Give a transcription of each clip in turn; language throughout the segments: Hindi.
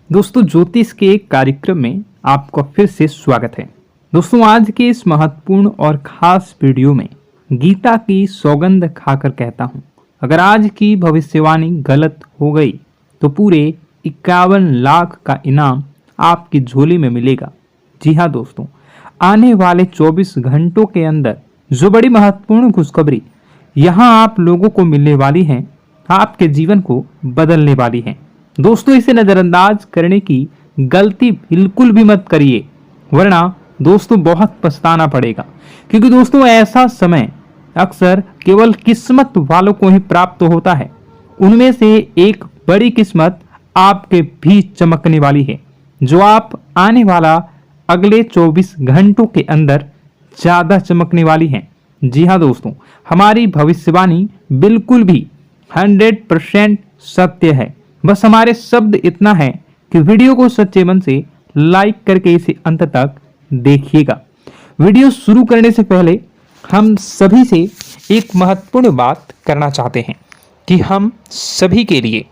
दोस्तों, ज्योतिष के एक कार्यक्रम में आपका फिर से स्वागत है। दोस्तों, आज के इस महत्वपूर्ण और खास वीडियो में गीता की सौगंध खाकर कहता हूं, अगर आज की भविष्यवाणी गलत हो गई तो पूरे 51 लाख का इनाम आपकी झोली में मिलेगा। जी हाँ दोस्तों, आने वाले 24 घंटों के अंदर जो बड़ी महत्वपूर्ण खुशखबरी यहाँ आप लोगों को मिलने वाली है, आपके जीवन को बदलने वाली है। दोस्तों, इसे नजरअंदाज करने की गलती बिल्कुल भी मत करिए, वरना दोस्तों बहुत पछताना पड़ेगा। क्योंकि दोस्तों, ऐसा समय अक्सर केवल किस्मत वालों को ही प्राप्त होता है। उनमें से एक बड़ी किस्मत आपके भी चमकने वाली है, जो आप आने वाला अगले 24 घंटों के अंदर ज्यादा चमकने वाली है। जी हाँ दोस्तों, हमारी भविष्यवाणी बिल्कुल भी 100% सत्य है। बस हमारे शब्द इतना है कि वीडियो को सच्चे मन से लाइक करके इसे अंत तक देखिएगा। वीडियो शुरू करने से पहले हम सभी से एक महत्वपूर्ण बात करना चाहते हैं कि हम सभी के लिए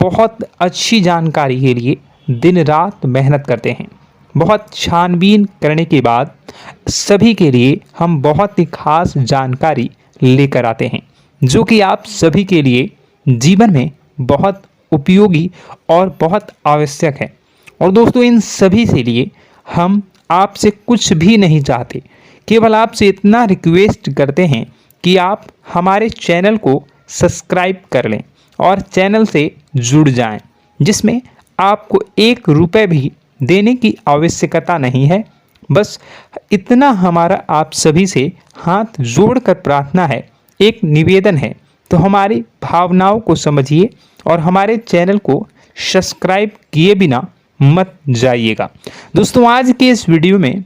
बहुत अच्छी जानकारी के लिए दिन रात मेहनत करते हैं। बहुत छानबीन करने के बाद सभी के लिए हम बहुत ही खास जानकारी लेकर आते हैं, जो कि आप सभी के लिए जीवन में बहुत उपयोगी और बहुत आवश्यक है। और दोस्तों, इन सभी से लिए हम आपसे कुछ भी नहीं चाहते, केवल आपसे इतना रिक्वेस्ट करते हैं कि आप हमारे चैनल को सब्सक्राइब कर लें और चैनल से जुड़ जाएं, जिसमें आपको 1 रुपये भी देने की आवश्यकता नहीं है। बस इतना हमारा आप सभी से हाथ जोड़कर प्रार्थना है, एक निवेदन है। तो हमारी भावनाओं को समझिए और हमारे चैनल को सब्सक्राइब किए बिना मत जाइएगा। दोस्तों, आज के इस वीडियो में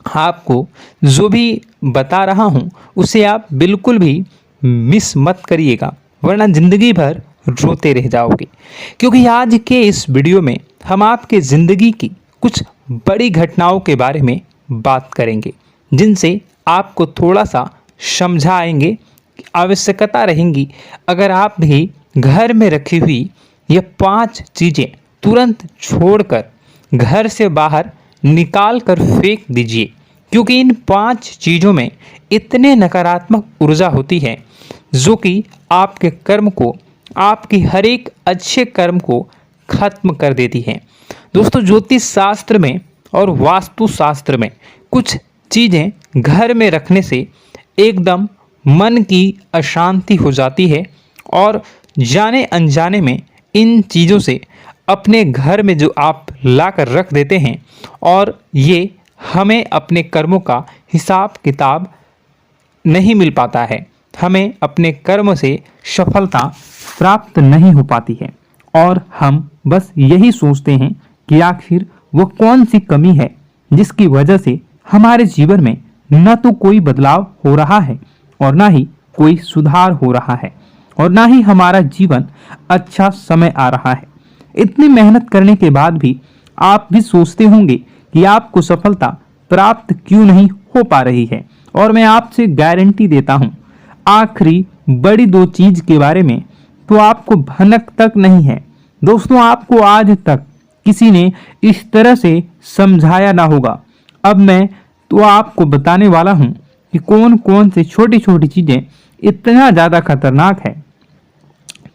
आपको जो भी बता रहा हूं उसे आप बिल्कुल भी मिस मत करिएगा, वरना ज़िंदगी भर रोते रह जाओगे। क्योंकि आज के इस वीडियो में हम आपके ज़िंदगी की कुछ बड़ी घटनाओं के बारे में बात करेंगे, जिनसे आपको थोड़ा सा समझाएंगे। आवश्यकता रहेंगी अगर आप भी घर में रखी हुई ये 5 चीज़ें तुरंत छोड़कर घर से बाहर निकाल कर फेंक दीजिए। क्योंकि इन 5 चीज़ों में इतने नकारात्मक ऊर्जा होती है, जो कि आपके कर्म को, आपकी हर एक अच्छे कर्म को खत्म कर देती है। दोस्तों, ज्योतिष शास्त्र में और वास्तु शास्त्र में कुछ चीज़ें घर में रखने से एकदम मन की अशांति हो जाती है, और जाने अनजाने में इन चीज़ों से अपने घर में जो आप लाकर रख देते हैं, और ये हमें अपने कर्मों का हिसाब किताब नहीं मिल पाता है, हमें अपने कर्म से सफलता प्राप्त नहीं हो पाती है। और हम बस यही सोचते हैं कि आखिर वो कौन सी कमी है जिसकी वजह से हमारे जीवन में न तो कोई बदलाव हो रहा है और ना ही कोई सुधार हो रहा है, और ना ही हमारा जीवन अच्छा समय आ रहा है। इतनी मेहनत करने के बाद भी आप भी सोचते होंगे कि आपको सफलता प्राप्त क्यों नहीं हो पा रही है। और मैं आपसे गारंटी देता हूं, आखिरी बड़ी 2 चीज के बारे में तो आपको भनक तक नहीं है। दोस्तों, आपको आज तक किसी ने इस तरह से समझाया ना होगा। अब मैं तो आपको बताने वाला हूं कि कौन कौन से छोटी छोटी चीजें इतना ज्यादा खतरनाक है।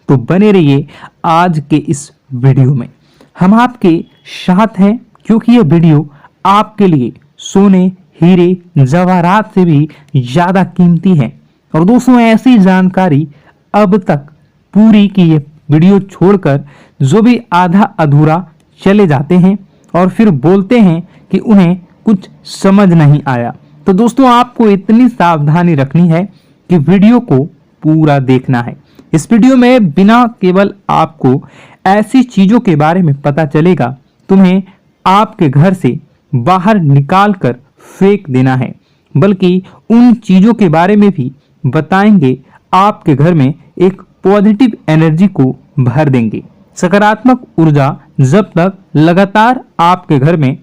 तो बने रहिए आज के इस वीडियो में, हम आपके साथ हैं। क्योंकि ये वीडियो आपके लिए सोने, हीरे, जवाहरात से भी ज्यादा कीमती है। और दोस्तों, ऐसी जानकारी अब तक पूरी की ये वीडियो छोड़कर जो भी आधा अधूरा चले जाते हैं और फिर बोलते हैं कि उन्हें कुछ समझ नहीं आया। तो दोस्तों, आपको इतनी सावधानी रखनी है कि वीडियो को पूरा देखना है। इस वीडियो में बिना केवल आपको ऐसी चीजों के बारे में पता चलेगा तुम्हें आपके घर से बाहर निकाल कर फेंक देना है, बल्कि उन चीजों के बारे में भी बताएंगे आपके घर में एक पॉजिटिव एनर्जी को भर देंगे। सकारात्मक ऊर्जा जब तक लगातार आपके घर में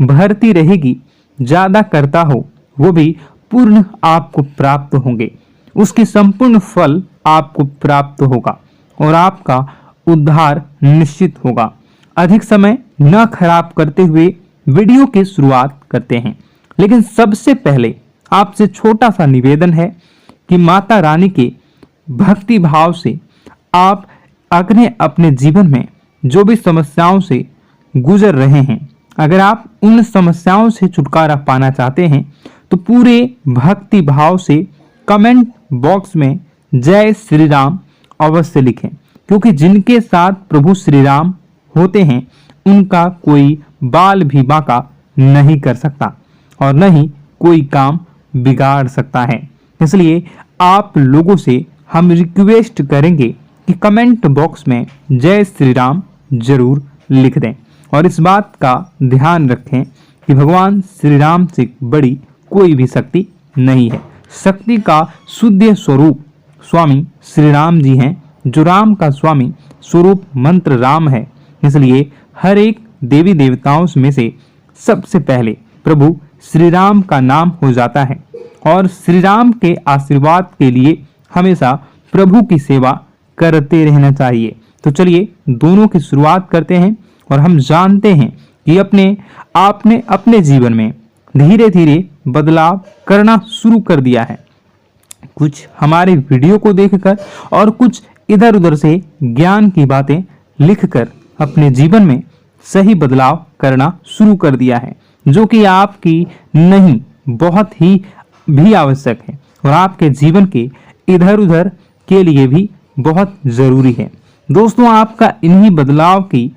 भरती रहेगी, ज्यादा करता हो, वो भी पूर्ण आपको प्राप्त होंगे। उसके संपूर्ण फल आपको प्राप्त होगा और आपका उद्धार निश्चित होगा। अधिक समय न खराब करते हुए वीडियो की शुरुआत करते हैं। लेकिन सबसे पहले आपसे छोटा सा निवेदन है कि माता रानी के भक्ति भाव से आप अपने जीवन में जो भी समस्याओं से गुजर रहे हैं, अगर आप उन समस्याओं से छुटकारा पाना चाहते हैं तो पूरे भक्ति भाव से कमेंट बॉक्स में जय श्री राम अवश्य लिखें, क्योंकि जिनके साथ प्रभु श्री राम होते हैं उनका कोई बाल भी बांका नहीं कर सकता और न ही कोई काम बिगाड़ सकता है। इसलिए आप लोगों से हम रिक्वेस्ट करेंगे कि कमेंट बॉक्स में जय श्री राम जरूर लिख दें और इस बात का ध्यान रखें कि भगवान श्री राम से बड़ी कोई भी शक्ति नहीं है। शक्ति का शुद्ध स्वरूप स्वामी श्री राम जी हैं, जो राम का स्वामी स्वरूप मंत्र राम है। इसलिए हर एक देवी देवताओं में से सबसे पहले प्रभु श्री राम का नाम हो जाता है और श्री राम के आशीर्वाद के लिए हमेशा प्रभु की सेवा करते रहना चाहिए। तो चलिए दोनों की शुरुआत करते हैं और हम जानते हैं कि आपने अपने जीवन में धीरे धीरे बदलाव करना शुरू कर दिया है। कुछ हमारे वीडियो को देखकर और कुछ इधर उधर से ज्ञान की बातें लिखकर अपने जीवन में सही बदलाव करना शुरू कर दिया है, जो कि आपकी नहीं बहुत ही भी आवश्यक है और आपके जीवन के इधर उधर के लिए भी बहुत जरूरी है। दोस्तों, आपका इन्हीं बदलाव की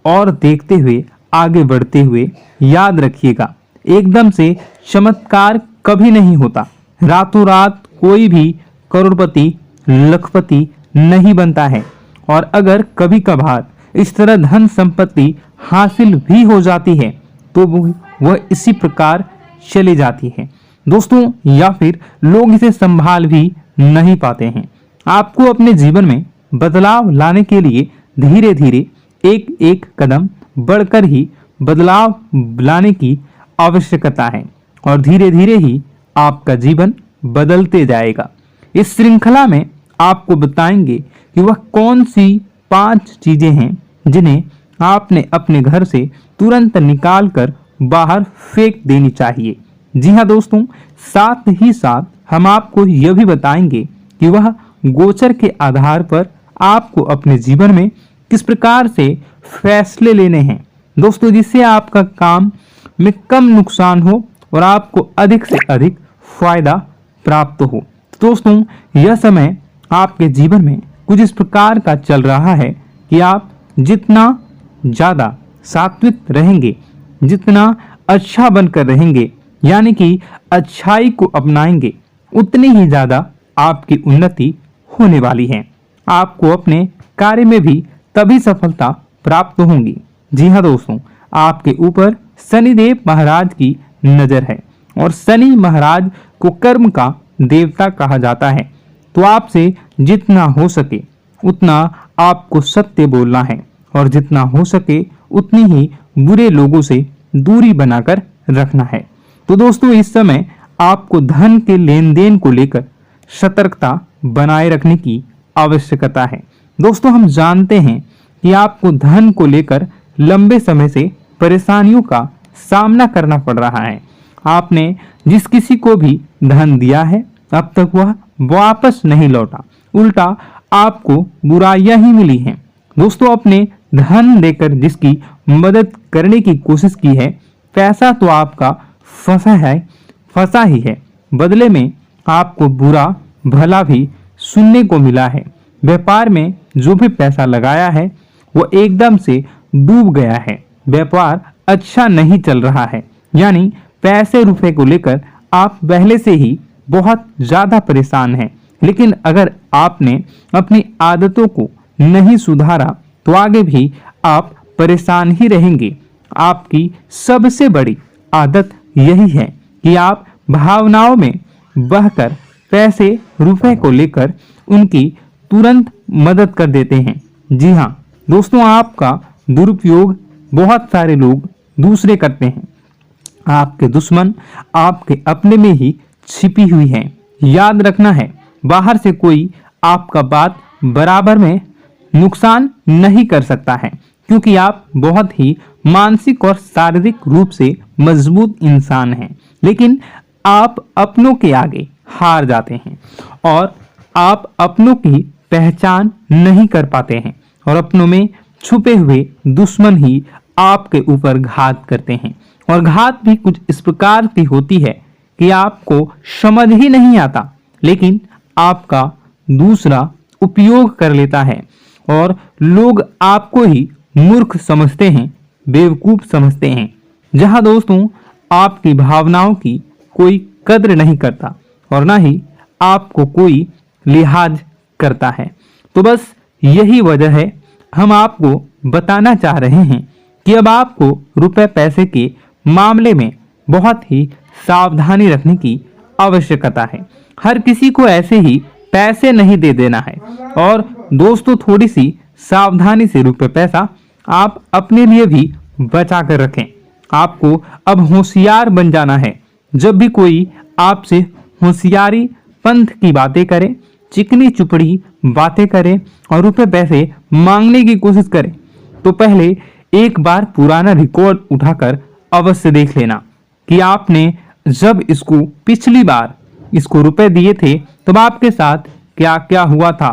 और देखते हुए आगे बढ़ते हुए याद रखिएगा, एकदम से चमत्कार कभी नहीं होता। रातों रात कोई भी करोड़पति लखपति नहीं बनता है और अगर कभी कभार इस तरह धन संपत्ति हासिल भी हो जाती है तो वह इसी प्रकार चली जाती है दोस्तों, या फिर लोग इसे संभाल भी नहीं पाते हैं। आपको अपने जीवन में बदलाव लाने के लिए धीरे धीरे एक एक कदम बढ़कर ही बदलाव लाने की आवश्यकता है और धीरे धीरे ही आपका जीवन बदलते जाएगा। इस श्रृंखला में आपको बताएंगे कि वह कौन सी 5 चीजें हैं जिन्हें आपने अपने घर से तुरंत निकाल कर बाहर फेंक देनी चाहिए। जी हाँ दोस्तों, साथ ही साथ हम आपको यह भी बताएंगे कि वह गोचर के आधार पर आपको अपने जीवन में किस प्रकार से फैसले लेने हैं दोस्तों, जिससे आपका काम में कम नुकसान हो और आपको अधिक से अधिक फायदा प्राप्त हो। दोस्तों, यह समय आपके जीवन में कुछ इस प्रकार का चल रहा है कि आप जितना ज्यादा सात्विक रहेंगे, जितना अच्छा बनकर रहेंगे, यानी कि अच्छाई को अपनाएंगे, उतनी ही ज्यादा आपकी उन्नति होने वाली है। आपको अपने कार्य में भी तभी सफलता प्राप्त होगी। जी हाँ दोस्तों, आपके ऊपर शनिदेव महाराज की नजर है और शनि महाराज को कर्म का देवता कहा जाता है। तो आपसे जितना हो सके उतना आपको सत्य बोलना है और जितना हो सके उतनी ही बुरे लोगों से दूरी बनाकर रखना है। तो दोस्तों, इस समय आपको धन के लेन देन को लेकर सतर्कता बनाए रखने की आवश्यकता है। दोस्तों, हम जानते हैं कि आपको धन को लेकर लंबे समय से परेशानियों का सामना करना पड़ रहा है। आपने जिस किसी को भी धन दिया है अब तक वह वापस नहीं लौटा, उल्टा आपको बुराइयां ही मिली हैं। दोस्तों, अपने धन देकर जिसकी मदद करने की कोशिश की है, पैसा तो आपका फंसा ही है, बदले में आपको बुरा भला भी सुनने को मिला है। व्यापार में जो भी पैसा लगाया है वो एकदम से डूब गया है, व्यापार अच्छा नहीं चल रहा है, यानी पैसे रुपए को लेकर आप पहले से ही बहुत ज्यादा परेशान हैं। लेकिन अगर आपने अपनी आदतों को नहीं सुधारा तो आगे भी आप परेशान ही रहेंगे। आपकी सबसे बड़ी आदत यही है कि आप भावनाओं में बहकर पैसे रुपए को लेकर उनकी तुरंत मदद कर देते हैं। जी हाँ दोस्तों, आपका दुरुपयोग बहुत सारे लोग दूसरे करते हैं। आपके दुश्मन आपके अपने में ही छिपी हुई हैं। याद रखना है, बाहर से कोई आपका बात बराबर में नुकसान नहीं कर सकता है, क्योंकि आप बहुत ही मानसिक और शारीरिक रूप से मजबूत इंसान हैं, लेकिन आप अपनों के आगे हार जाते हैं और आप अपनों की पहचान नहीं कर पाते हैं और अपनों में छुपे हुए दुश्मन ही आपके ऊपर घात करते हैं। और घात भी कुछ इस प्रकार की होती है कि आपको समझ ही नहीं आता, लेकिन आपका दूसरा उपयोग कर लेता है और लोग आपको ही मूर्ख समझते हैं, बेवकूफ समझते हैं। जहां दोस्तों आपकी भावनाओं की कोई कद्र नहीं करता और ना ही आपको कोई लिहाज करता है। तो बस यही वजह है हम आपको बताना चाह रहे हैं कि अब आपको रुपए पैसे के मामले में बहुत ही सावधानी रखने की आवश्यकता है। हर किसी को ऐसे ही पैसे नहीं दे देना है और दोस्तों थोड़ी सी सावधानी से रुपए पैसा आप अपने लिए भी बचा कर रखें। आपको अब होशियार बन जाना है। जब भी कोई आपसे होशियारी पंथ की बातें करे, चिकनी चुपड़ी बातें करे और रुपए पैसे मांगने की कोशिश करे, तो पहले एक बार पुराना रिकॉर्ड उठाकर अवश्य देख लेना कि आपने जब इसको पिछली बार इसको रुपए दिए थे तब आपके साथ क्या क्या हुआ था,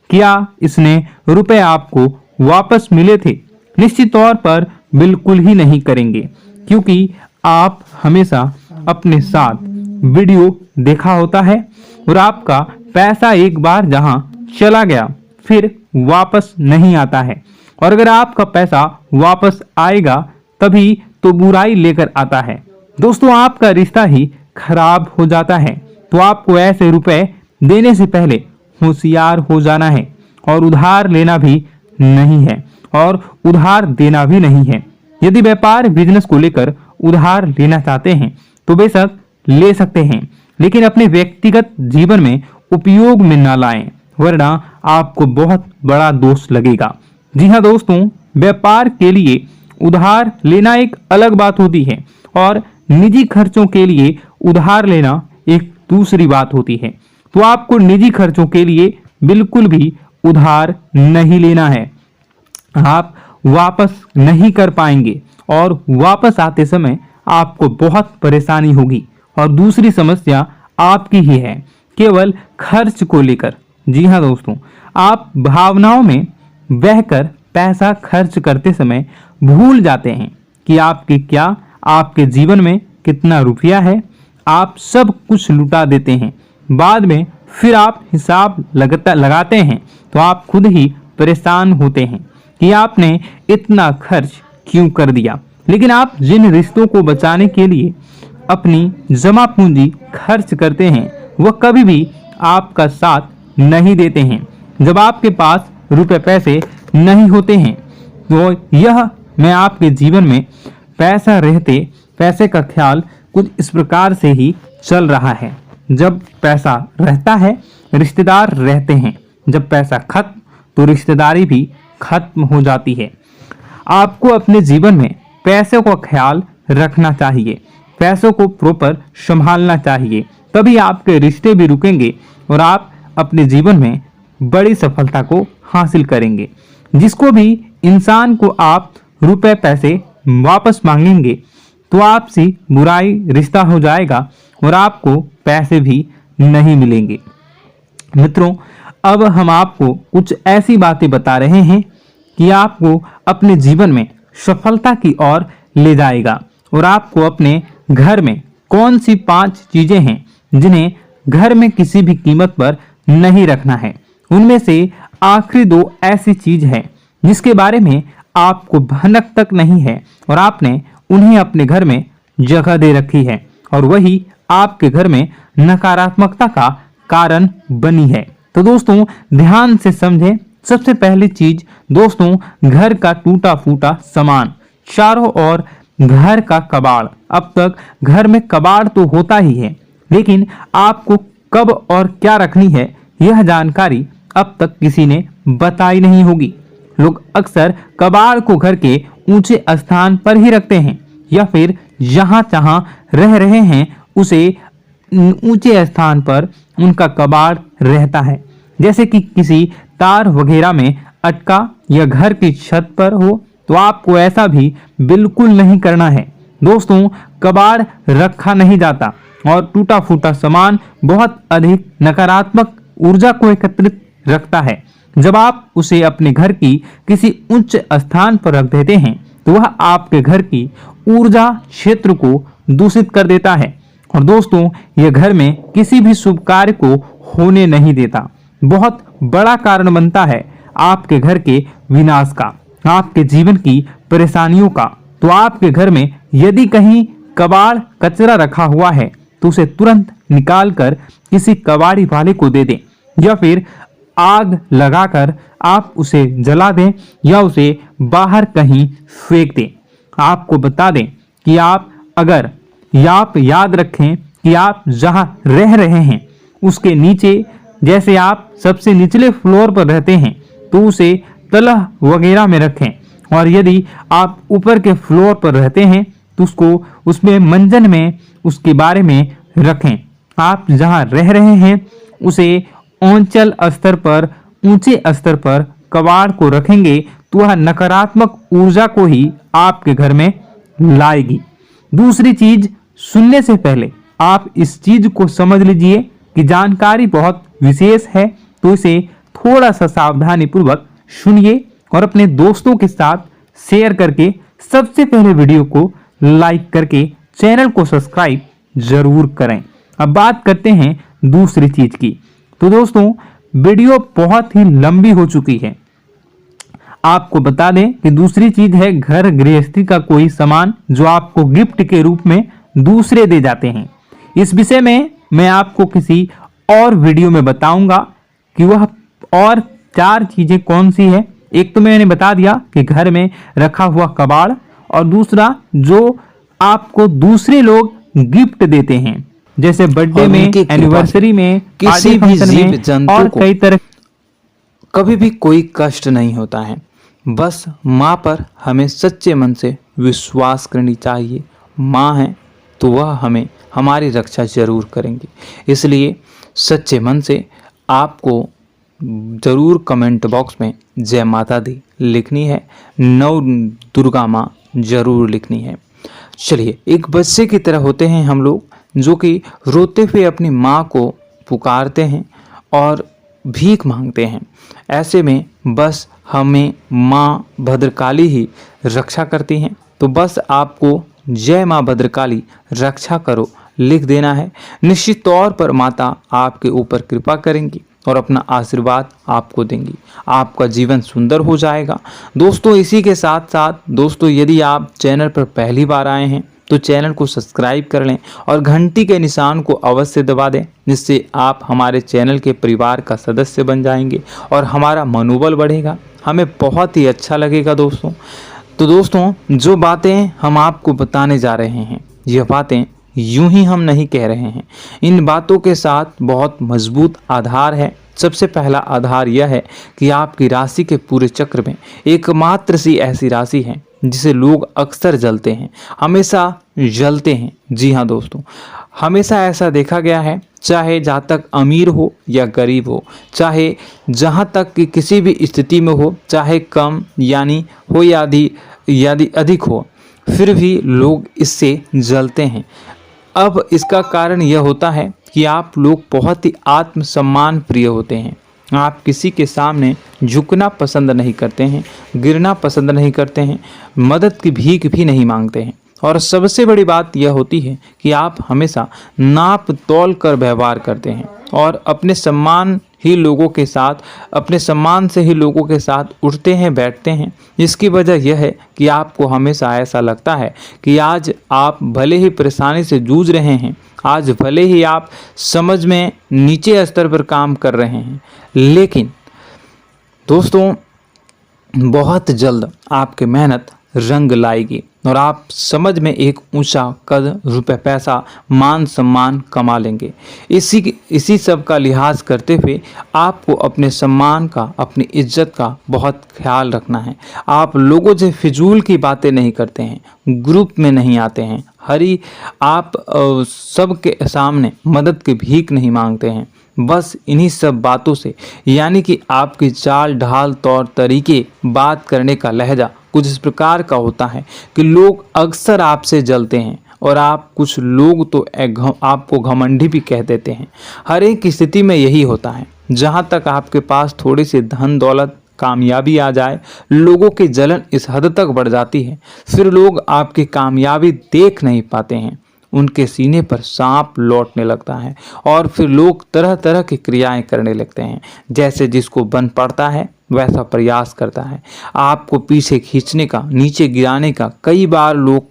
क्या इसने रुपए आपको वापस मिले थे। निश्चित तौर पर बिल्कुल ही नहीं करेंगे, क्योंकि आप हमेशा अपने साथ वीडियो देखा होता है और आपका पैसा एक बार जहां चला गया फिर वापस नहीं आता है, और अगर आपका पैसा वापस आएगा तभी तो बुराई लेकर आता है। दोस्तों आपका रिश्ता ही खराब हो जाता है। तो आपको ऐसे रुपए देने से पहले होशियार हो जाना है और उधार लेना भी नहीं है और उधार देना भी नहीं है। यदि व्यापार बिजनेस को लेकर उधार लेना चाहते हैं तो बेशक ले सकते हैं, लेकिन अपने व्यक्तिगत जीवन में उपयोग में ना लाएं, वरना आपको बहुत बड़ा दोष लगेगा। जी हाँ दोस्तों, व्यापार के लिए उधार लेना एक अलग बात होती है और निजी खर्चों के लिए उधार लेना एक दूसरी बात होती है। तो आपको निजी खर्चों के लिए बिल्कुल भी उधार नहीं लेना है। आप वापस नहीं कर पाएंगे और वापस आते समय आपको बहुत परेशानी होगी। और दूसरी समस्या आपकी ही है, केवल खर्च को लेकर। जी हाँ दोस्तों, आप भावनाओं में बहकर पैसा खर्च करते समय भूल जाते हैं कि आपके जीवन में कितना रुपया है। आप सब कुछ लुटा देते हैं, बाद में फिर आप हिसाब लगाते हैं तो आप खुद ही परेशान होते हैं कि आपने इतना खर्च क्यों कर दिया। लेकिन आप जिन रिश्तों को बचाने के लिए अपनी जमा पूंजी खर्च करते हैं वह कभी भी आपका साथ नहीं देते हैं। जब आपके पास रुपए पैसे नहीं होते हैं तो यह मैं आपके जीवन में पैसा रहते पैसे का ख्याल कुछ इस प्रकार से ही चल रहा है। जब पैसा रहता है रिश्तेदार रहते हैं, जब पैसा खत्म तो रिश्तेदारी भी खत्म हो जाती है। आपको अपने जीवन में पैसों का ख्याल रखना चाहिए, पैसों को प्रॉपर संभालना चाहिए, तभी आपके रिश्ते भी रुकेंगे और आप अपने जीवन में बड़ी सफलता को हासिल करेंगे। जिसको भी इंसान को आप रुपए पैसे वापस मांगेंगे तो आपसी बुराई रिश्ता हो जाएगा और आपको पैसे भी नहीं मिलेंगे। मित्रों, अब हम आपको कुछ ऐसी बातें बता रहे हैं कि आपको अपने जीवन में सफलता की ओर ले जाएगा। और आपको अपने घर में कौन सी 5 चीजें हैं जिन्हें घर में किसी भी कीमत पर नहीं रखना है। उनमें से आखिरी 2 ऐसी चीज है जिसके बारे में आपको भनक तक नहीं है और आपने उन्हें अपने घर में जगह दे रखी है और वही आपके घर में नकारात्मकता का कारण बनी है। तो दोस्तों ध्यान से समझें। सबसे पहली चीज दोस्तों, घर का टूटा फूटा सामान, चारों ओर घर का कबाड़। अब तक घर में कबाड़ तो होता ही है, लेकिन आपको कब और क्या रखनी है यह जानकारी अब तक किसी ने बताई नहीं होगी। लोग अक्सर कबाड़ को घर के ऊंचे स्थान पर ही रखते हैं या फिर जहां जहां रह रहे हैं उसे ऊंचे स्थान पर उनका कबाड़ रहता है, जैसे कि किसी तार वगैरह में अटका या घर की छत पर हो तो आपको ऐसा भी बिल्कुल नहीं करना है। दोस्तों, कबाड़ रखा नहीं जाता और टूटा फूटा सामान बहुत अधिक नकारात्मक ऊर्जा को एकत्रित रखता है। जब आप उसे अपने घर की किसी उच्च स्थान पर रख देते हैं तो वह आपके घर की ऊर्जा क्षेत्र को दूषित कर देता है और दोस्तों, यह घर में किसी भी शुभ कार्य को होने नहीं देता। बहुत बड़ा कारण बनता है आपके घर के विनाश का, आपके जीवन की परेशानियों का। तो आपके घर में यदि कहीं कबाड़ कचरा रखा हुआ है तो उसे तुरंत निकाल कर किसी कबाड़ी वाले को दे दें या फिर आग लगाकर आप उसे जला दें या उसे बाहर कहीं फेंक दें। आपको बता दें कि आप याद रखें कि आप जहां रह रहे हैं उसके नीचे, जैसे आप सबसे निचले फ्लोर पर रहते हैं तो उसे तलह वगैरह में रखें, और यदि आप ऊपर के फ्लोर पर रहते हैं तो उसको उसमें मंजन में उसके बारे में रखें। आप जहां रह रहे हैं उसे औंचल स्तर पर, ऊंचे स्तर पर कबाड़ को रखेंगे तो वह नकारात्मक ऊर्जा को ही आपके घर में लाएगी। दूसरी चीज, सुनने से पहले आप इस चीज को समझ लीजिए कि जानकारी बहुत विशेष है, तो इसे थोड़ा सा सावधानी पूर्वक सुनिए और अपने दोस्तों के साथ शेयर करके सबसे पहले वीडियो को लाइक करके चैनल को सब्सक्राइब जरूर करें। अब बात करते हैं दूसरी चीज की। तो दोस्तों, वीडियो बहुत ही लंबी हो चुकी है। आपको बता दें कि दूसरी चीज है घर गृहस्थी का कोई सामान जो आपको गिफ्ट के रूप में दूसरे दे जाते हैं। इस विषय में मैं आपको किसी और वीडियो में बताऊंगा कि वह और 4 चीजें कौन सी है। एक तो मैंने बता दिया कि घर में रखा हुआ कबाड़, और दूसरा जो आपको दूसरे लोग गिफ्ट देते हैं, जैसे बर्थडे में, एनिवर्सरी में, किसी भी जीव जंतु और कई तरह। कभी भी कोई कष्ट नहीं होता है। बस माँ पर हमें सच्चे मन से विश्वास करनी चाहिए। माँ है तो वह हमें हमारी रक्षा जरूर करेंगी। इसलिए सच्चे मन से आपको जरूर कमेंट बॉक्स में जय माता दी लिखनी है, नव दुर्गा माँ जरूर लिखनी है। चलिए, एक बच्चे की तरह होते हैं हम लोग जो कि रोते हुए अपनी माँ को पुकारते हैं और भीख मांगते हैं। ऐसे में बस हमें माँ भद्रकाली ही रक्षा करती हैं। तो बस आपको जय माँ भद्रकाली रक्षा करो लिख देना है। निश्चित तौर पर माता आपके ऊपर कृपा करेंगी और अपना आशीर्वाद आपको देंगी। आपका जीवन सुंदर हो जाएगा। दोस्तों, इसी के साथ साथ दोस्तों, यदि आप चैनल पर पहली बार आए हैं तो चैनल को सब्सक्राइब कर लें और घंटी के निशान को अवश्य दबा दें, जिससे आप हमारे चैनल के परिवार का सदस्य बन जाएंगे और हमारा मनोबल बढ़ेगा। हमें बहुत ही अच्छा लगेगा दोस्तों। तो दोस्तों, जो बातें हम आपको बताने जा रहे हैं, यह बातें यूं ही हम नहीं कह रहे हैं। इन बातों के साथ बहुत मजबूत आधार है। सबसे पहला आधार यह है कि आपकी राशि के पूरे चक्र में एकमात्र सी ऐसी राशि है जिसे लोग अक्सर जलते हैं, हमेशा जलते हैं। जी हाँ दोस्तों, हमेशा ऐसा देखा गया है, चाहे जातक अमीर हो या गरीब हो, चाहे जहाँ तक कि किसी भी स्थिति में हो, चाहे कम यानी हो या अधिक हो, फिर भी लोग इससे जलते हैं। अब इसका कारण यह होता है कि आप लोग बहुत ही आत्मसम्मान प्रिय होते हैं। आप किसी के सामने झुकना पसंद नहीं करते हैं, गिरना पसंद नहीं करते हैं, मदद की भीख भी नहीं मांगते हैं। और सबसे बड़ी बात यह होती है कि आप हमेशा नाप तोल कर व्यवहार करते हैं और अपने सम्मान से ही लोगों के साथ उठते हैं, बैठते हैं। इसकी वजह यह है कि आपको हमेशा ऐसा लगता है कि आज आप भले ही परेशानी से जूझ रहे हैं, आज भले ही आप समझ में नीचे स्तर पर काम कर रहे हैं, लेकिन दोस्तों बहुत जल्द आपकी मेहनत रंग लाएगी और आप समझ में एक ऊंचा कद, रुपए, पैसा, मान सम्मान कमा लेंगे। इसी सब का लिहाज करते हुए आपको अपने सम्मान का, अपनी इज्जत का बहुत ख्याल रखना है। आप लोगों से फिजूल की बातें नहीं करते हैं, ग्रुप में नहीं आते हैं, आप सबके सामने मदद की भीख नहीं मांगते हैं। बस इन्हीं सब बातों से, यानी कि आपकी चाल ढाल तौर तरीके, बात करने का लहजा कुछ इस प्रकार का होता है कि लोग अक्सर आपसे जलते हैं और आप कुछ लोग तो आपको घमंडी भी कह देते हैं। हर एक स्थिति में यही होता है। जहाँ तक आपके पास थोड़ी सी धन दौलत कामयाबी आ जाए, लोगों की जलन इस हद तक बढ़ जाती है, फिर लोग आपकी कामयाबी देख नहीं पाते हैं, उनके सीने पर सांप लौटने लगता है और फिर लोग तरह तरह की क्रियाएं करने लगते हैं। जैसे जिसको बन पड़ता है वैसा प्रयास करता है, आपको पीछे खींचने का, नीचे गिराने का कई बार लोग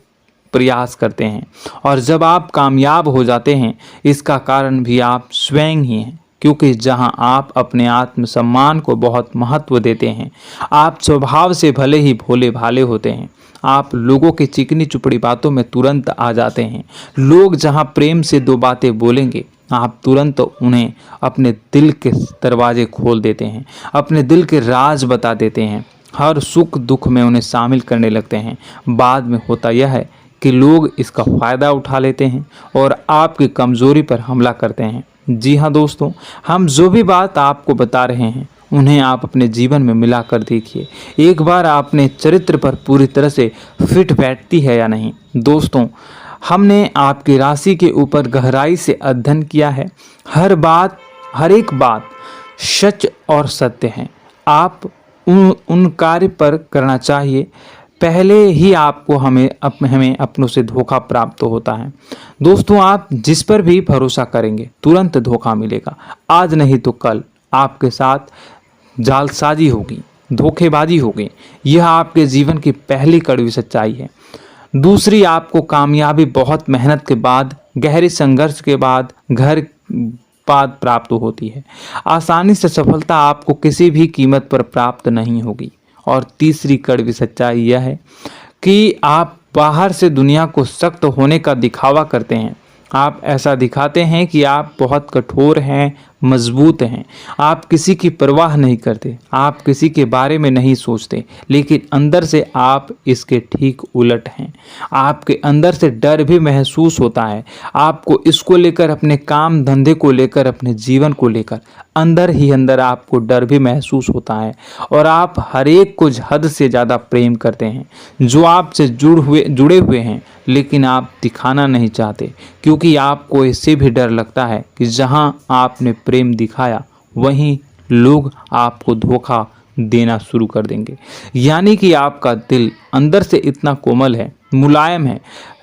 प्रयास करते हैं। और जब आप कामयाब हो जाते हैं, इसका कारण भी आप स्वयं ही हैं, क्योंकि जहां आप अपने आत्मसम्मान को बहुत महत्व देते हैं, आप स्वभाव से भले ही भोले भाले होते हैं, आप लोगों की चिकनी चुपड़ी बातों में तुरंत आ जाते हैं। लोग जहां प्रेम से दो बातें बोलेंगे, आप तुरंत उन्हें अपने दिल के दरवाजे खोल देते हैं, अपने दिल के राज बता देते हैं, हर सुख दुख में उन्हें शामिल करने लगते हैं। बाद में होता यह है कि लोग इसका फ़ायदा उठा लेते हैं और आपकी कमज़ोरी पर हमला करते हैं। जी हाँ दोस्तों, हम जो भी बात आपको बता रहे हैं उन्हें आप अपने जीवन में मिलाकर देखिए, एक बार आपने चरित्र पर पूरी तरह से फिट बैठती है या नहीं। दोस्तों, हमने आपकी राशि के ऊपर गहराई से अध्ययन किया है। हर एक बात सच और सत्य है। आप उन कार्य पर करना चाहिए, पहले ही आपको हमें अपनों से धोखा प्राप्त होता है। दोस्तों, आप जिस पर भी भरोसा करेंगे तुरंत धोखा मिलेगा। आज नहीं तो कल आपके साथ जालसाजी होगी, धोखेबाजी होगी। यह आपके जीवन की पहली कड़वी सच्चाई है। दूसरी, आपको कामयाबी बहुत मेहनत के बाद, गहरे संघर्ष के बाद प्राप्त होती है। आसानी से सफलता आपको किसी भी कीमत पर प्राप्त नहीं होगी। और तीसरी कड़वी सच्चाई यह है कि आप बाहर से दुनिया को सख्त होने का दिखावा करते हैं। आप ऐसा दिखाते हैं कि आप बहुत कठोर हैं, मजबूत हैं, आप किसी की परवाह नहीं करते, आप किसी के बारे में नहीं सोचते, लेकिन अंदर से आप इसके ठीक उलट हैं। आपके अंदर से डर भी महसूस होता है, आपको इसको लेकर, अपने काम धंधे को लेकर, अपने जीवन को लेकर अंदर ही अंदर आपको डर भी महसूस होता है। और आप हर एक को हद से ज़्यादा प्रेम करते हैं, जो आपसे जुड़े हुए हैं, लेकिन आप दिखाना नहीं चाहते, क्योंकि आपको इससे भी डर लगता है कि जहां आपने प्रेम दिखाया वहीं लोग आपको धोखा देना शुरू कर देंगे। यानी कि आपका दिल अंदर से इतना कोमल है, मुलायम है,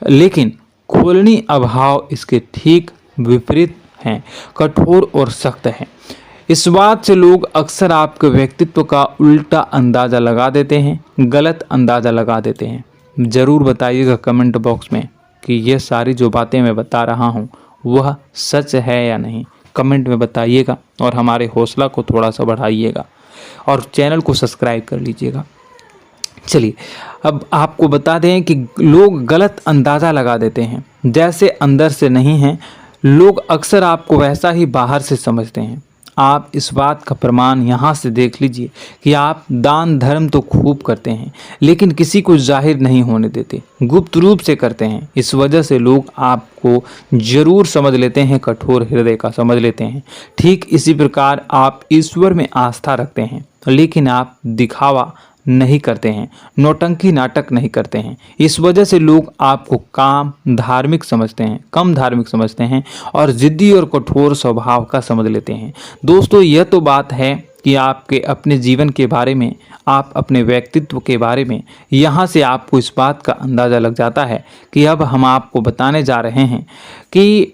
लेकिन खोलनी अभाव इसके ठीक विपरीत हैं, कठोर और सख्त है। इस बात से लोग अक्सर आपके व्यक्तित्व का उल्टा अंदाज़ा लगा देते हैं, गलत अंदाज़ा लगा देते हैं। ज़रूर बताइएगा कमेंट बॉक्स में कि ये सारी जो बातें मैं बता रहा हूँ वह सच है या नहीं। कमेंट में बताइएगा और हमारे हौसला को थोड़ा सा बढ़ाइएगा और चैनल को सब्सक्राइब कर लीजिएगा। चलिए, अब आपको बता दें कि लोग गलत अंदाज़ा लगा देते हैं, जैसे अंदर से नहीं हैं, लोग अक्सर आपको वैसा ही बाहर से समझते हैं। आप इस बात का प्रमाण यहाँ से देख लीजिए कि आप दान धर्म तो खूब करते हैं, लेकिन किसी को जाहिर नहीं होने देते, गुप्त रूप से करते हैं। इस वजह से लोग आपको जरूर समझ लेते हैं, कठोर हृदय का समझ लेते हैं। ठीक इसी प्रकार आप ईश्वर में आस्था रखते हैं, लेकिन आप दिखावा नहीं करते हैं, नौटंकी नाटक नहीं करते हैं। इस वजह से लोग आपको कम धार्मिक समझते हैं और जिद्दी और कठोर स्वभाव का समझ लेते हैं। दोस्तों, यह तो बात है कि आपके अपने जीवन के बारे में, आप अपने व्यक्तित्व के बारे में, यहाँ से आपको इस बात का अंदाज़ा लग जाता है कि अब हम आपको बताने जा रहे हैं कि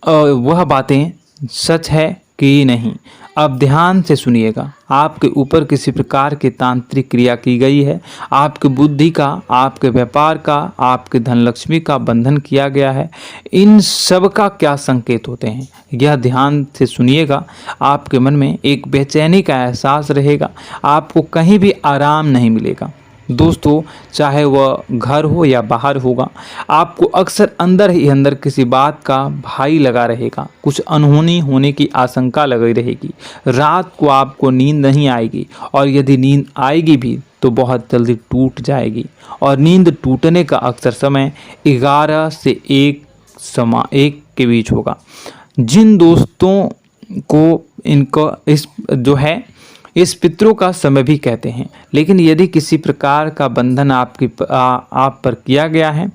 वह बातें सच है कि नहीं। अब ध्यान से सुनिएगा। आपके ऊपर किसी प्रकार की तांत्रिक क्रिया की गई है, आपकी बुद्धि का, आपके व्यापार का, आपके धनलक्ष्मी का बंधन किया गया है। इन सब का क्या संकेत होते हैं, यह ध्यान से सुनिएगा। आपके मन में एक बेचैनी का एहसास रहेगा, आपको कहीं भी आराम नहीं मिलेगा। दोस्तों, चाहे वह घर हो या बाहर होगा, आपको अक्सर अंदर ही अंदर किसी बात का भय लगा रहेगा, कुछ अनहोनी होने की आशंका लगी रहेगी। रात को आपको नींद नहीं आएगी, और यदि नींद आएगी भी तो बहुत जल्दी टूट जाएगी। और नींद टूटने का अक्सर समय 11 से 1 के बीच होगा। जिन दोस्तों को इनको इस जो है इस पितरों का समय भी कहते हैं। लेकिन यदि किसी प्रकार का बंधन आप पर किया गया है,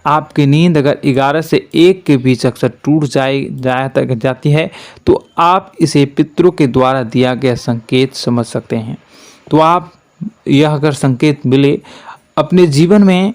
आपकी नींद अगर 11 से 1 के बीच अक्सर टूट जाती है, तो आप इसे पितरों के द्वारा दिया गया संकेत समझ सकते हैं। तो आप यह अगर संकेत मिले अपने जीवन में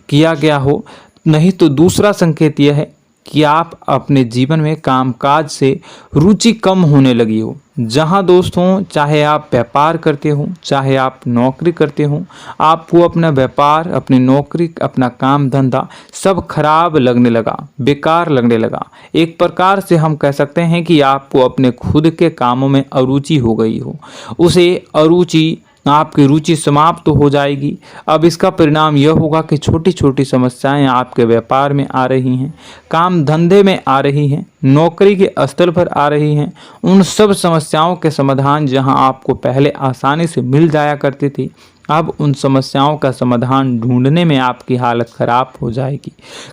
किया गया हो, नहीं तो दूसरा संकेत यह है कि आप अपने जीवन में कामकाज से रुचि कम होने लगी हो। जहां दोस्तों, चाहे आप व्यापार करते हो, चाहे आप नौकरी करते हो, आपको अपना व्यापार, अपनी नौकरी, अपना काम धंधा सब खराब लगने लगा, बेकार लगने लगा। एक प्रकार से हम कह सकते हैं कि आपको अपने खुद के कामों में अरुचि हो गई हो। उसे अरुचि, आपकी रुचि समाप्त तो हो जाएगी। अब इसका परिणाम यह होगा कि छोटी छोटी समस्याएं आपके व्यापार में आ रही हैं, काम धंधे में आ रही हैं, नौकरी के स्तर पर आ रही हैं। उन सब समस्याओं के समाधान जहां आपको पहले आसानी से मिल जाया करती थी, अब उन समस्याओं का समाधान ढूंढने में आपकी हालत खराब हो जाएगी।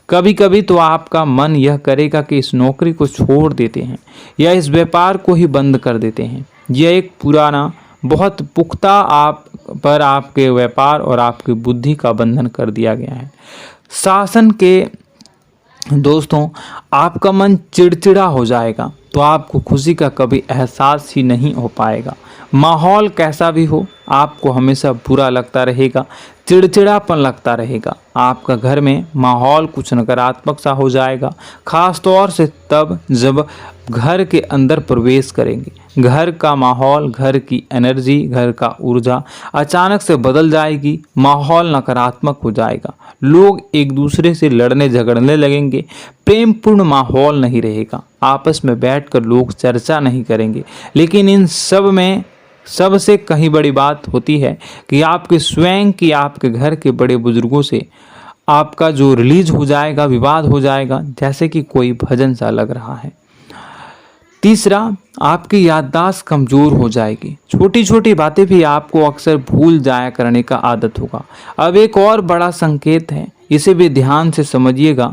कभी कभी तो आपका मन यह करेगा कि इस नौकरी को छोड़ देते हैं या इस व्यापार को ही बंद कर देते हैं। यह एक पुराना, बहुत पुख्ता आप पर आपके व्यापार और आपकी बुद्धि का बंधन कर दिया गया है। शासन के दोस्तों, आपका मन चिड़चिड़ा हो जाएगा, तो आपको खुशी का कभी एहसास ही नहीं हो पाएगा। माहौल कैसा भी हो, आपको हमेशा बुरा लगता रहेगा, चिड़चिड़ापन लगता रहेगा। आपका घर में माहौल कुछ नकारात्मक सा हो जाएगा, खास तौर से तब जब घर के अंदर प्रवेश करेंगे। घर का माहौल, घर की एनर्जी, घर का ऊर्जा अचानक से बदल जाएगी, माहौल नकारात्मक हो जाएगा। लोग एक दूसरे से लड़ने झगड़ने लगेंगे, प्रेमपूर्ण माहौल नहीं रहेगा, आपस में बैठकर लोग चर्चा नहीं करेंगे। लेकिन इन सब में सबसे कहीं बड़ी बात होती है कि आपके स्वयं की, आपके घर के बड़े बुजुर्गों से आपका जो रिलीज हो जाएगा, विवाद हो जाएगा, जैसे कि कोई भजन सा लग रहा है। तीसरा, आपकी याददाश्त कमजोर हो जाएगी, छोटी छोटी बातें भी आपको अक्सर भूल जाया करने का आदत होगा। अब एक और बड़ा संकेत है, इसे भी ध्यान से समझिएगा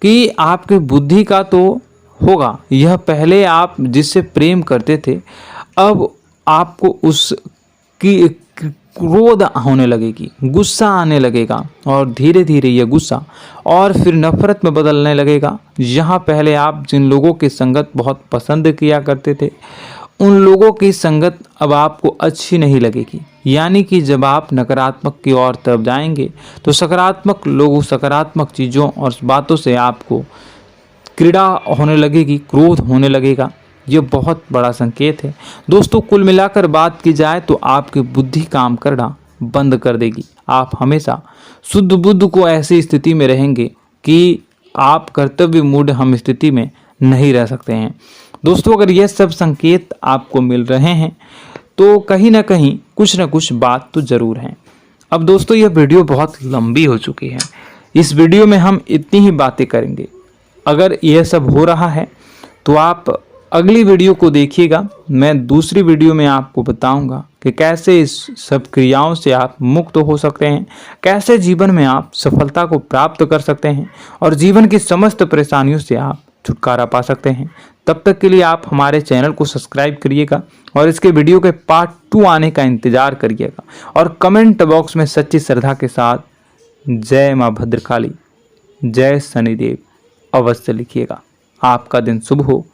कि आपकी बुद्धि का तो होगा, यह पहले आप जिससे प्रेम करते थे, अब आपको उसकी क्रोध होने लगेगी, गुस्सा आने लगेगा, और धीरे धीरे यह गुस्सा और फिर नफरत में बदलने लगेगा। यहाँ पहले आप जिन लोगों की संगत बहुत पसंद किया करते थे, उन लोगों की संगत अब आपको अच्छी नहीं लगेगी। यानी कि जब आप नकारात्मक की ओर तरफ जाएंगे, तो सकारात्मक लोगों, सकारात्मक चीज़ों और बातों से आपको क्रीड़ा होने लगेगी, क्रोध होने लगेगा। ये बहुत बड़ा संकेत है दोस्तों। कुल मिलाकर बात की जाए तो आपकी बुद्धि काम करना बंद कर देगी। आप हमेशा शुद्ध बुद्ध को ऐसी स्थिति में रहेंगे कि आप कर्तव्य मूढ़ हम स्थिति में नहीं रह सकते हैं। दोस्तों, अगर यह सब संकेत आपको मिल रहे हैं तो कहीं ना कहीं कुछ ना कुछ बात तो ज़रूर है। अब दोस्तों, यह वीडियो बहुत लंबी हो चुकी है, इस वीडियो में हम इतनी ही बातें करेंगे। अगर यह सब हो रहा है तो आप अगली वीडियो को देखिएगा। मैं दूसरी वीडियो में आपको बताऊंगा कि कैसे इस सब क्रियाओं से आप मुक्त हो सकते हैं, कैसे जीवन में आप सफलता को प्राप्त कर सकते हैं और जीवन की समस्त परेशानियों से आप छुटकारा पा सकते हैं। तब तक के लिए आप हमारे चैनल को सब्सक्राइब करिएगा और इसके वीडियो के पार्ट 2 आने का इंतजार करिएगा। और कमेंट बॉक्स में सच्ची श्रद्धा के साथ जय माँ भद्रकाली, जय शनिदेव अवश्य लिखिएगा। आपका दिन शुभ हो।